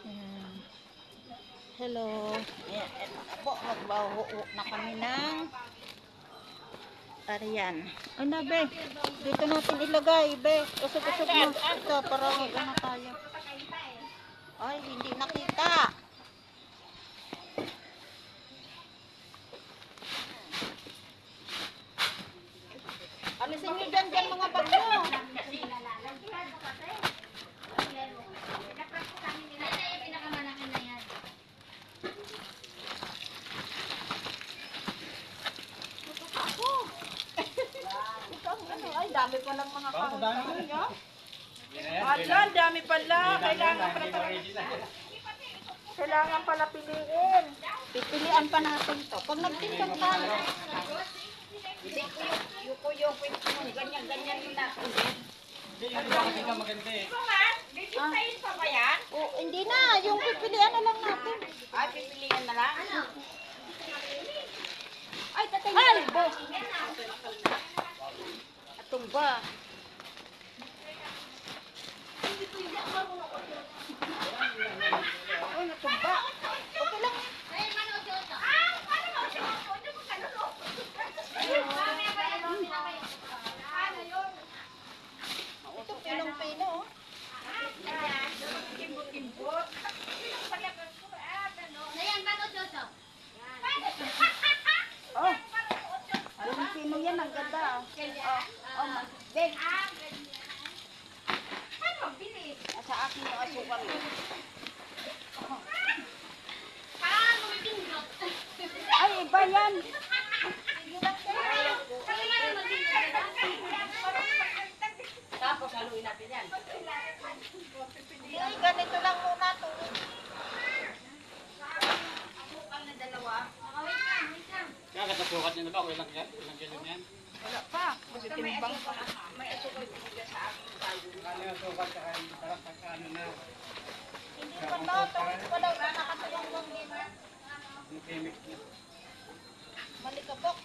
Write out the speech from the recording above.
Ayan. Hello. Ayan, po, magbaho na kami ng Ariyan. Ano, be? Dito natin ilagay, be. Usog-usog mo. Ito, para ano tayo. Ay, hindi nakita. Alisin nyo dyan mga bagyo. Ay, dami pa lang mga kahon nyo. Ala, dami pala. Kailangan pala piliin. Pipilian pa natin to. Pag nagtintog tayo. Hindi ko yung ganyan-ganyan yun na. Hindi, yung bakit ka maganda eh. Bibitayin pa ba yan? Oh, hindi na. Yung pipilian na lang natin. Ay, pipilian na lang? Ay, tatay. Ay, boss. Tumba. Oh, natumba. Okay lang. Ito pilong-pilo. Kimbot-kimbot. Oh. Ang pino yan, ang ganda. Oh, big. Sa akin yung asukal. Ay, iba yan. Tapos haluin natin yan. Ay, ganito lang muna to. Asukal na dalawa. Kaya katasukat niyo na ba? Ilang kilo yan? Wala pa. Kasi timbang pa. May asukal bibigyan sa akin. Ano yung sukat sa kain? Sarap sa ano na? Hindi pa to. Tawid pa daw. Nakatulong lang din. Yung chemic niya. Malikabok.